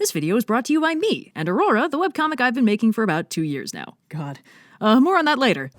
This video is brought to you by me and Aurora, the webcomic I've been making for about 2 years now. God. More on that later.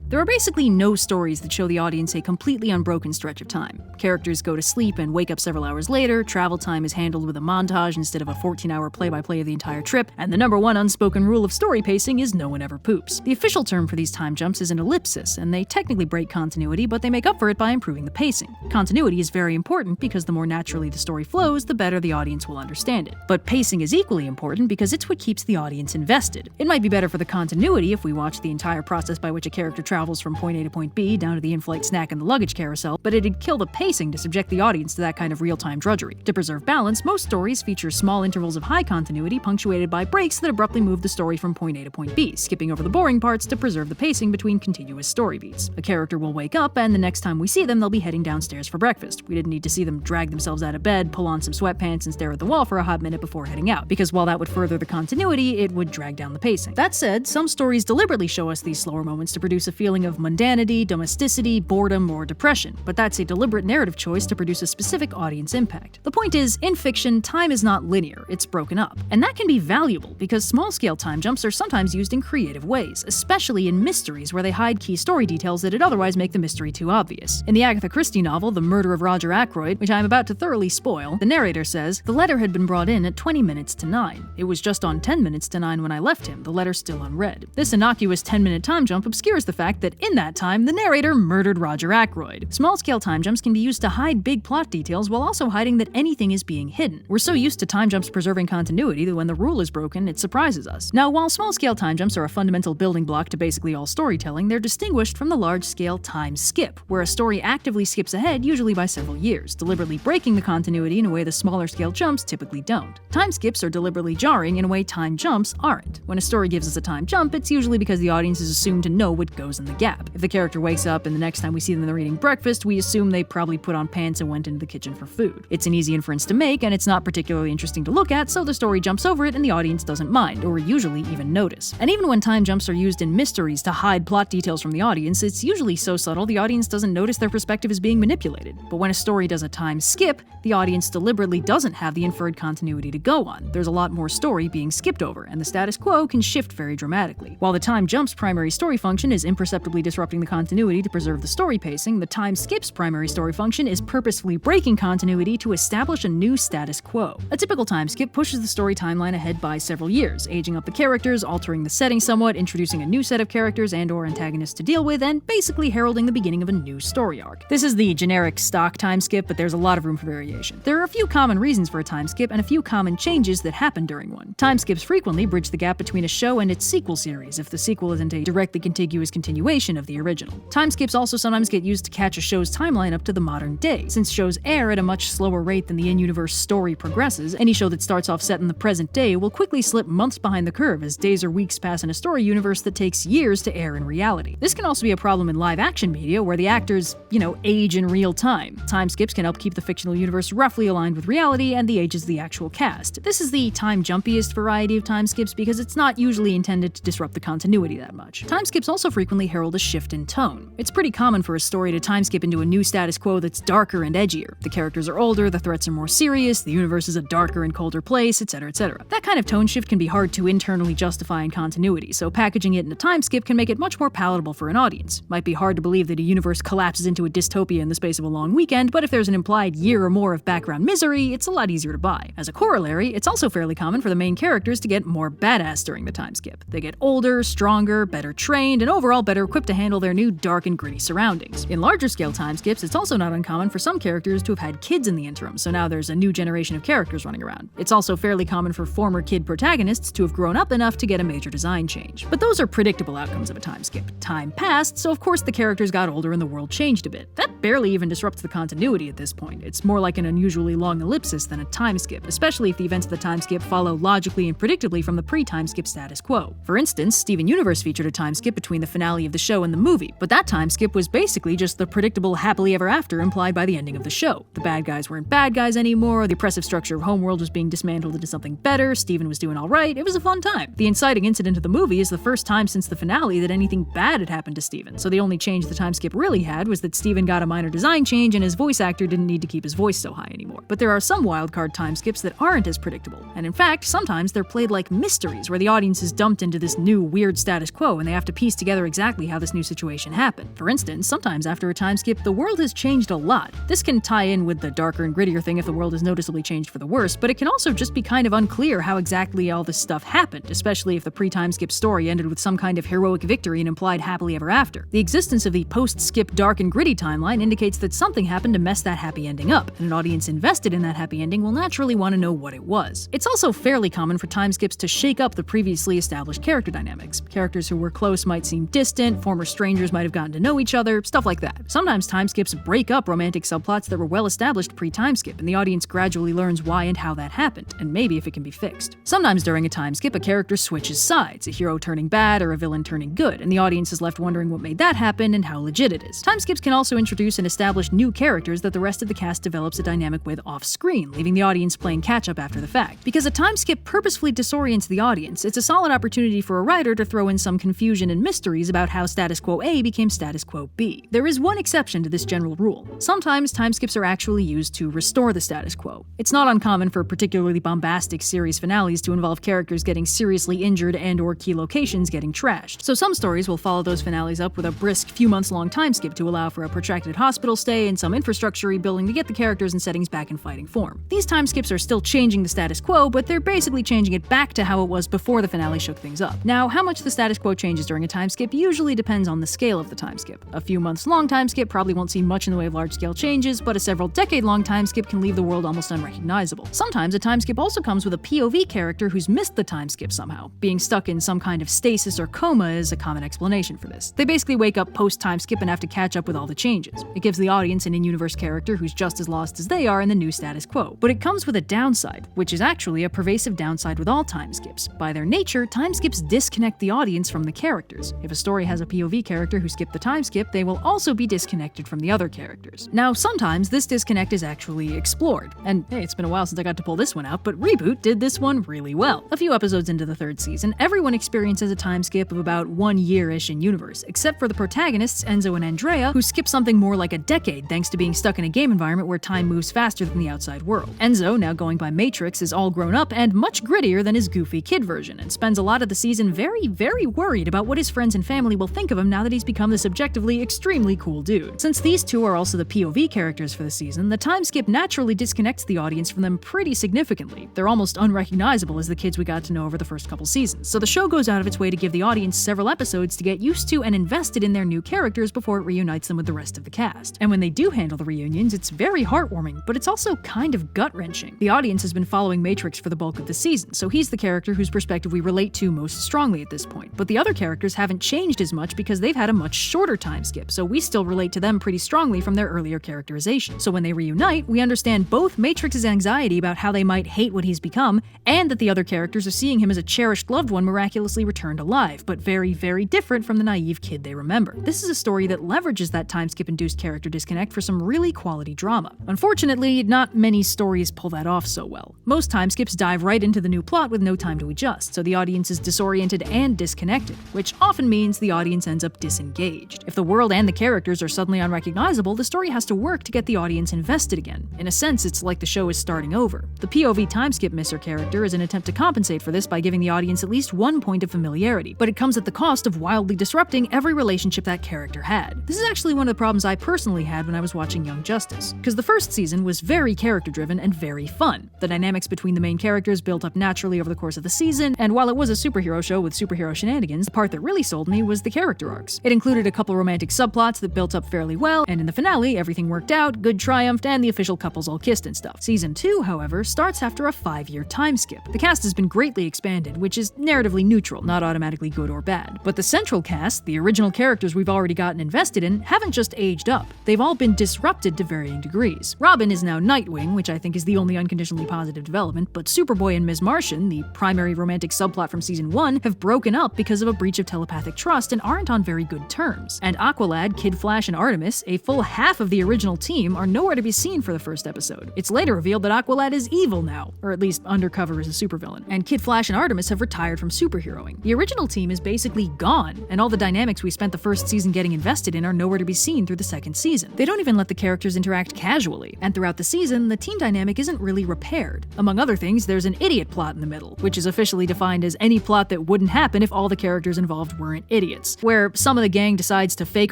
There are basically no stories that show the audience a completely unbroken stretch of time. Characters go to sleep and wake up several hours later, travel time is handled with a montage instead of a 14-hour play-by-play of the entire trip, and the number one unspoken rule of story pacing is no one ever poops. The official term for these time jumps is an ellipsis, and they technically break continuity, but they make up for it by improving the pacing. Continuity is very important because the more naturally the story flows, the better the audience will understand it. But pacing is equally important because it's what keeps the audience invested. It might be better for the continuity if we watch the entire process by which a character travels from point A to point B, down to the in-flight snack and the luggage carousel, but it'd kill the pacing to subject the audience to that kind of real-time drudgery. To preserve balance, most stories feature small intervals of high continuity punctuated by breaks that abruptly move the story from point A to point B, skipping over the boring parts to preserve the pacing between continuous story beats. A character will wake up, and the next time we see them, they'll be heading downstairs for breakfast. We didn't need to see them drag themselves out of bed, pull on some sweatpants, and stare at the wall for a hot minute before heading out, because while that would further the continuity, it would drag down the pacing. That said, some stories deliberately show us these slower moments to produce a feeling of mundanity, domesticity, boredom, or depression, but that's a deliberate narrative choice to produce a specific audience impact. The point is, in fiction, time is not linear, it's broken up. And that can be valuable, because small-scale time jumps are sometimes used in creative ways, especially in mysteries where they hide key story details that'd otherwise make the mystery too obvious. In the Agatha Christie novel, The Murder of Roger Ackroyd, which I'm about to thoroughly spoil, the narrator says, "The letter had been brought in at 20 minutes to 9. It was just on 10 minutes to 9 when I left him, the letter still unread." This innocuous 10-minute time jump obscures the fact that in that time, the narrator murdered Roger Ackroyd. Small-scale time jumps can be used to hide big plot details while also hiding that anything is being hidden. We're so used to time jumps preserving continuity that when the rule is broken, it surprises us. Now, while small-scale time jumps are a fundamental building block to basically all storytelling, they're distinguished from the large-scale time skip, where a story actively skips ahead, usually by several years, deliberately breaking the continuity in a way the smaller-scale jumps typically don't. Time skips are deliberately jarring in a way time jumps aren't. When a story gives us a time jump, it's usually because the audience is assumed to know what goes in the gap. If the character wakes up and the next time we see them they're eating breakfast, we assume they probably put on pants and went into the kitchen for food. It's an easy inference to make, and it's not particularly interesting to look at, so the story jumps over it and the audience doesn't mind, or usually even notice. And even when time jumps are used in mysteries to hide plot details from the audience, it's usually so subtle the audience doesn't notice their perspective is being manipulated. But when a story does a time skip, the audience deliberately doesn't have the inferred continuity to go on. There's a lot more story being skipped over, and the status quo can shift very dramatically. While the time jump's primary story function is imperceptibly disrupting the continuity to preserve the story pacing, the time skip's primary story function is purposefully breaking continuity to establish a new status quo. A typical time skip pushes the story timeline ahead by several years, aging up the characters, altering the setting somewhat, introducing a new set of characters and/or antagonists to deal with, and basically heralding the beginning of a new story arc. This is the generic stock time skip, but there's a lot of room for variation. There are a few common reasons for a time skip and a few common changes that happen during one. Time skips frequently bridge the gap between a show and its sequel series if the sequel isn't a directly contiguous continuation of the original. Time skips also sometimes get used to catch a show's timeline up to the modern day. Since shows air at a much slower rate than the in-universe story progresses, any show that starts off set in the present day will quickly slip months behind the curve as days or weeks pass in a story universe that takes years to air in reality. This can also be a problem in live-action media where the actors, age in real time. Time skips can help keep the fictional universe roughly aligned with reality and the ages of the actual cast. This is the time jumpiest variety of time skips because it's not usually intended to disrupt the continuity that much. Time skips also frequently herald a shift in tone. It's pretty common for a story to time skip into a new status quo that's darker and edgier. The characters are older, the threats are more serious, the universe is a darker and colder place, etc., etc. That kind of tone shift can be hard to internally justify in continuity, so packaging it in a time skip can make it much more palatable for an audience. Might be hard to believe that a universe collapses into a dystopia in the space of a long weekend, but if there's an implied year or more of background misery, it's a lot easier to buy. As a corollary, it's also fairly common for the main characters to get more badass during the time skip. They get older, stronger, better trained, and overall better equipped to handle their new dark and gritty surroundings. In larger scale time skips, it's also not uncommon for some characters to have had kids in the interim, so now there's a new generation of characters running around. It's also fairly common for former kid protagonists to have grown up enough to get a major design change. But those are predictable outcomes of a time skip. Time passed, so of course the characters got older and the world changed a bit. That barely even disrupts the continuity at this point. It's more like an unusually long ellipsis than a time skip, especially if the events of the time skip follow logically and predictably from the pre-time skip status quo. For instance, Steven Universe featured a time skip between the finale of the show and the movie, but that time skip was basically just the predictable happily ever after implied by the ending of the show. The bad guys weren't bad guys anymore, the oppressive structure of Homeworld was being dismantled into something better, Steven was doing alright, it was a fun time. The inciting incident of the movie is the first time since the finale that anything bad had happened to Steven, so the only change the time skip really had was that Steven got a minor design change and his voice actor didn't need to keep his voice so high anymore. But there are some wildcard time skips that aren't as predictable, and in fact, sometimes they're played like mysteries where the audience is dumped into this new weird status quo and they have to piece together exactly how this new situation happened. For instance, sometimes after a time skip, the world has changed a lot. This can tie in with the darker and grittier thing if the world has noticeably changed for the worse, but it can also just be kind of unclear how exactly all this stuff happened, especially if the pre-time skip story ended with some kind of heroic victory and implied happily ever after. The existence of the post-skip dark and gritty timeline indicates that something happened to mess that happy ending up, and an audience invested in that happy ending will naturally want to know what it was. It's also fairly common for time skips to shake up the previously established character dynamics. Characters who were close might seem distant, former strangers might have gotten to know each other, stuff like that. Sometimes time skips break up romantic subplots that were well established pre-time skip, and the audience gradually learns why and how that happened, and maybe if it can be fixed. Sometimes during a time skip, a character switches sides, a hero turning bad or a villain turning good, and the audience is left wondering what made that happen and how legit it is. Time skips can also introduce and establish new characters that the rest of the cast develops a dynamic with off-screen, leaving the audience playing catch-up after the fact. Because a time skip purposefully disorients the audience, it's a solid opportunity for a writer to throw in some confusion and mysteries about how Status Quo A became Status Quo B. There is one exception to this general rule. Sometimes time skips are actually used to restore the status quo. It's not uncommon for particularly bombastic series finales to involve characters getting seriously injured and/or key locations getting trashed. So some stories will follow those finales up with a brisk few months long time skip to allow for a protracted hospital stay and some infrastructure rebuilding to get the characters and settings back in fighting form. These time skips are still changing the status quo, but they're basically changing it back to how it was before the finale shook things up. Now, how much the status quo changes during a time skip usually depends on the scale of the time skip. A few months long time skip probably won't see much in the way of large-scale changes, but a several decade-long time skip can leave the world almost unrecognizable. Sometimes a time skip also comes with a POV character who's missed the time skip somehow. Being stuck in some kind of stasis or coma is a common explanation for this. They basically wake up post-time skip and have to catch up with all the changes. It gives the audience an in-universe character who's just as lost as they are in the new status quo. But it comes with a downside, which is actually a pervasive downside with all time skips. By their nature, time skips disconnect the audience from the characters. If a story has a POV character who skipped the time skip, they will also be disconnected from the other characters. Now, sometimes this disconnect is actually explored. And hey, it's been a while since I got to pull this one out, but Reboot did this one really well. A few episodes into the third season, everyone experiences a time skip of about 1 year-ish in universe, except for the protagonists, Enzo and Andrea, who skip something more like a decade thanks to being stuck in a game environment where time moves faster than the outside world. Enzo, now going by Matrix, is all grown up and much grittier than his goofy kid version, and spends a lot of the season very worried about what his friends and family will think of him now that he's become this objectively extremely cool dude. Since these two are also the POV characters for the season, the time skip naturally disconnects the audience from them pretty significantly. They're almost unrecognizable as the kids we got to know over the first couple seasons, so the show goes out of its way to give the audience several episodes to get used to and invested in their new characters before it reunites them with the rest of the cast. And when they do handle the reunions, it's very heartwarming, but it's also kind of gut-wrenching. The audience has been following Matrix for the bulk of the season, so he's the character whose perspective we relate to most strongly at this point. But the other characters haven't changed as much because they've had a much shorter time skip, so we still relate to them pretty strongly from their earlier characterization. So when they reunite, we understand both Matrix's anxiety about how they might hate what he's become, and that the other characters are seeing him as a cherished loved one miraculously returned alive, but very different from the naive kid they remember. This is a story that leverages that time skip-induced character disconnect for some really quality drama. Unfortunately, not many stories pull that off so well. Most time skips dive right into the new plot with no time to adjust, so the audience is disoriented and disconnected, which often means the audience ends up disengaged. If the world and the characters are suddenly unrecognizable, the story has to work to get the audience invested again. In a sense, it's like the show is starting over. The POV time skip misser character is an attempt to compensate for this by giving the audience at least one point of familiarity, but it comes at the cost of wildly disrupting every relationship that character had. This is actually one of the problems I personally had when I was watching Young Justice, because the first season was very character-driven and very fun. The dynamics between the main characters built up naturally over the course of the season, and while it was a superhero show with superhero shenanigans, the part that really sold me was the character arcs. It included a couple romantic subplots that built up fairly well, and in the finale, everything worked out, good triumphed, and the official couples all kissed and stuff. Season 2, however, starts after a 5-year time skip. The cast has been greatly expanded, which is narratively neutral, not automatically good or bad. But the central cast, the original characters we've already gotten invested in, haven't just aged up. They've all been disrupted to varying degrees. Robin is now Nightwing, which I think is the only unconditionally positive development, but Superboy and Ms. Martian, the primary romantic subplot from Season 1, have broken up because of a breach of telepathic trust person aren't on very good terms. And Aqualad, Kid Flash, and Artemis, a full half of the original team, are nowhere to be seen for the first episode. It's later revealed that Aqualad is evil now, or at least undercover as a supervillain, and Kid Flash and Artemis have retired from superheroing. The original team is basically gone, and all the dynamics we spent the first season getting invested in are nowhere to be seen through the second season. They don't even let the characters interact casually, and throughout the season, the team dynamic isn't really repaired. Among other things, there's an idiot plot in the middle, which is officially defined as any plot that wouldn't happen if all the characters involved weren't idiots, where some of the gang decides to fake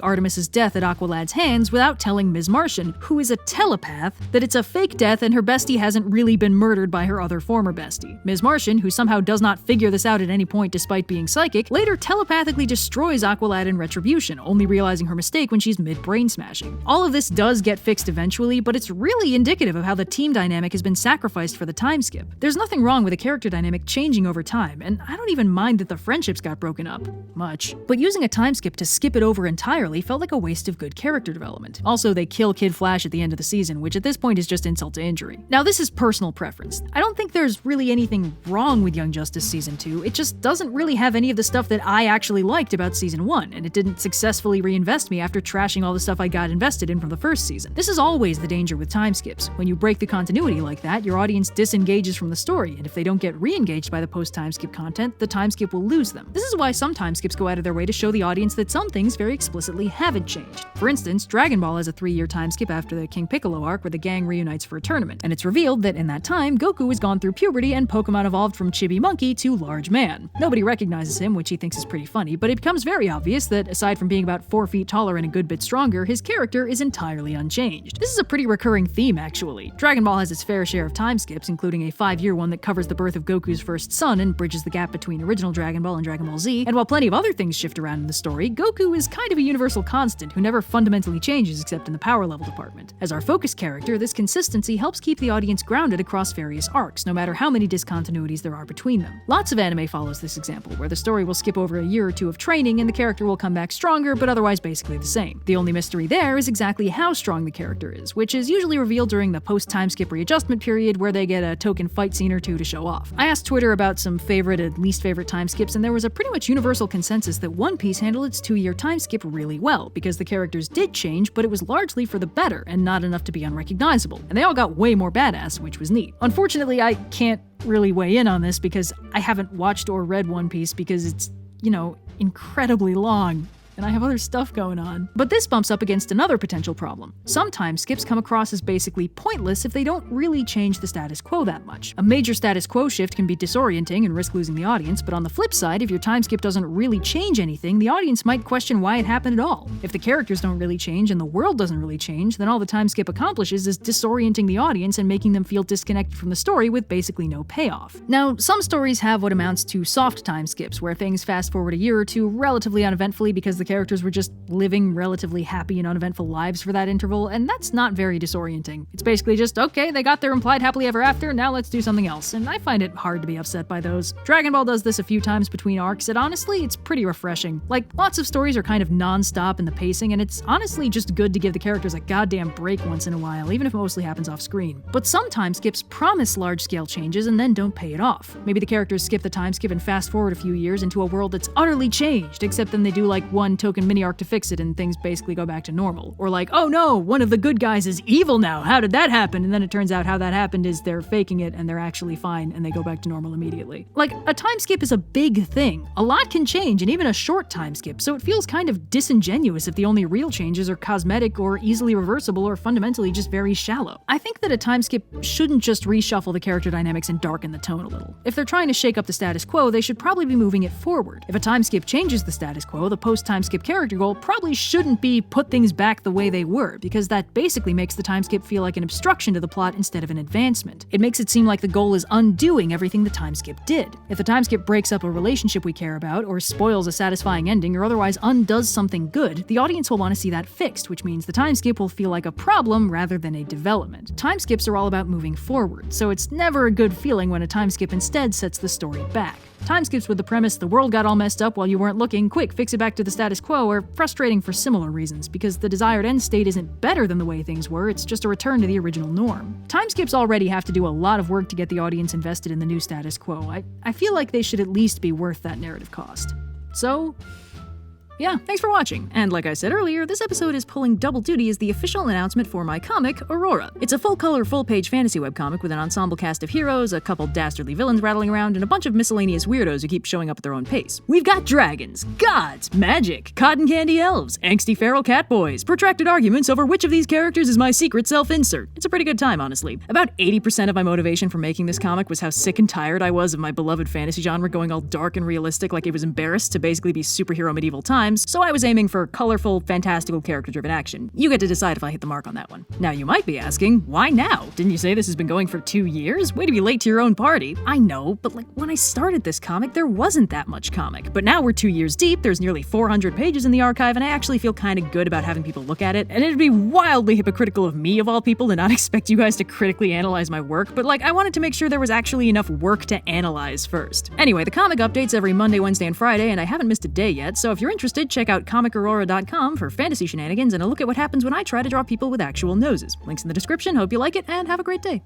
Artemis's death at Aqualad's hands without telling Ms. Martian, who is a telepath, that it's a fake death and her bestie hasn't really been murdered by her other former bestie. Ms. Martian, who somehow does not figure this out at any point despite being psychic, later telepathically destroys Aqualad in retribution, only realizing her mistake when she's mid-brain smashing. All of this does get fixed eventually, but it's really indicative of how the team dynamic has been sacrificed for the time skip. There's nothing wrong with the character dynamic changing over time, and I don't even mind that the friendships got broken up. Much. But using a time skip to skip it over entirely felt like a waste of good character development. Also, they kill Kid Flash at the end of the season, which at this point is just insult to injury. Now, this is personal preference. I don't think there's really anything wrong with Young Justice Season 2, it just doesn't really have any of the stuff that I actually liked about Season 1, and it didn't successfully reinvest me after trashing all the stuff I got invested in from the first season. This is always the danger with time skips. When you break the continuity like that, your audience disengages from the story, and if they don't get re-engaged by the post-time skip content, the time skip will lose them. This is why some time skips go out of their way to show the audience that some things very explicitly haven't changed. For instance, Dragon Ball has a 3-year time skip after the King Piccolo arc where the gang reunites for a tournament, and it's revealed that in that time, Goku has gone through puberty and Pokemon evolved from Chibi Monkey to Large Man. Nobody recognizes him, which he thinks is pretty funny, but it becomes very obvious that aside from being about 4 feet taller and a good bit stronger, his character is entirely unchanged. This is a pretty recurring theme, actually. Dragon Ball has its fair share of time skips, including a 5-year one that covers the birth of Goku's first son and bridges the gap between original Dragon Ball and Dragon Ball Z, and while plenty of other things shift around in the story, Goku is kind of a universal constant who never fundamentally changes except in the power level department. As our focus character, this consistency helps keep the audience grounded across various arcs, no matter how many discontinuities there are between them. Lots of anime follows this example, where the story will skip over a year or two of training and the character will come back stronger, but otherwise basically the same. The only mystery there is exactly how strong the character is, which is usually revealed during the post-time skip readjustment period where they get a token fight scene or two to show off. I asked Twitter about some favorite and least favorite time skips, and there was a pretty much universal consensus that One Piece handled its 2-year time skip really well, because the characters did change, but it was largely for the better and not enough to be unrecognizable, and they all got way more badass, which was neat. Unfortunately, I can't really weigh in on this because I haven't watched or read One Piece because it's, incredibly long. And I have other stuff going on. But this bumps up against another potential problem. Some time skips come across as basically pointless if they don't really change the status quo that much. A major status quo shift can be disorienting and risk losing the audience, but on the flip side, if your time skip doesn't really change anything, the audience might question why it happened at all. If the characters don't really change and the world doesn't really change, then all the time skip accomplishes is disorienting the audience and making them feel disconnected from the story with basically no payoff. Now, some stories have what amounts to soft time skips, where things fast forward a year or two relatively uneventfully because the characters were just living relatively happy and uneventful lives for that interval, and that's not very disorienting. It's basically just, okay, they got their implied happily ever after, now let's do something else, and I find it hard to be upset by those. Dragon Ball does this a few times between arcs, and honestly, it's pretty refreshing. Like, lots of stories are kind of non-stop in the pacing, and it's honestly just good to give the characters a goddamn break once in a while, even if it mostly happens off screen. But some time skips promise large-scale changes and then don't pay it off. Maybe the characters skip the time skip and fast forward a few years into a world that's utterly changed, except then they do like one token mini arc to fix it and things basically go back to normal. Or like, oh no, one of the good guys is evil now, how did that happen? And then it turns out how that happened is they're faking it and they're actually fine and they go back to normal immediately. Like, a time skip is a big thing. A lot can change and even a short time skip, so it feels kind of disingenuous if the only real changes are cosmetic or easily reversible or fundamentally just very shallow. I think that a time skip shouldn't just reshuffle the character dynamics and darken the tone a little. If they're trying to shake up the status quo, they should probably be moving it forward. If a time skip changes the status quo, the post-time skip character goal probably shouldn't be put things back the way they were, because that basically makes the time skip feel like an obstruction to the plot instead of an advancement. It makes it seem like the goal is undoing everything the time skip did. If the time skip breaks up a relationship we care about, or spoils a satisfying ending, or otherwise undoes something good, the audience will want to see that fixed, which means the time skip will feel like a problem rather than a development. Time skips are all about moving forward, so it's never a good feeling when a time skip instead sets the story back. Time skips with the premise the world got all messed up while you weren't looking, quick, fix it back to the status quo, are frustrating for similar reasons, because the desired end state isn't better than the way things were, it's just a return to the original norm. Time skips already have to do a lot of work to get the audience invested in the new status quo. I feel like they should at least be worth that narrative cost. So, Yeah, thanks for watching. And like I said earlier, this episode is pulling double duty as the official announcement for my comic, Aurora. It's a full-color, full-page fantasy webcomic with an ensemble cast of heroes, a couple dastardly villains rattling around, and a bunch of miscellaneous weirdos who keep showing up at their own pace. We've got dragons, gods, magic, cotton candy elves, angsty feral cat boys, protracted arguments over which of these characters is my secret self-insert. It's a pretty good time, honestly. About 80% of my motivation for making this comic was how sick and tired I was of my beloved fantasy genre going all dark and realistic like it was embarrassed to basically be superhero medieval times, so I was aiming for colorful, fantastical, character-driven action. You get to decide if I hit the mark on that one. Now you might be asking, why now? Didn't you say this has been going for 2 years? Way to be late to your own party. I know, but like when I started this comic, there wasn't that much comic. But now we're 2 years deep, there's nearly 400 pages in the archive, and I actually feel kind of good about having people look at it. And it'd be wildly hypocritical of me, of all people, to not expect you guys to critically analyze my work, but like I wanted to make sure there was actually enough work to analyze first. Anyway, the comic updates every Monday, Wednesday, and Friday, and I haven't missed a day yet, so if you're interested, check out comicaurora.com for fantasy shenanigans and a look at what happens when I try to draw people with actual noses. Links in the description, hope you like it, and have a great day.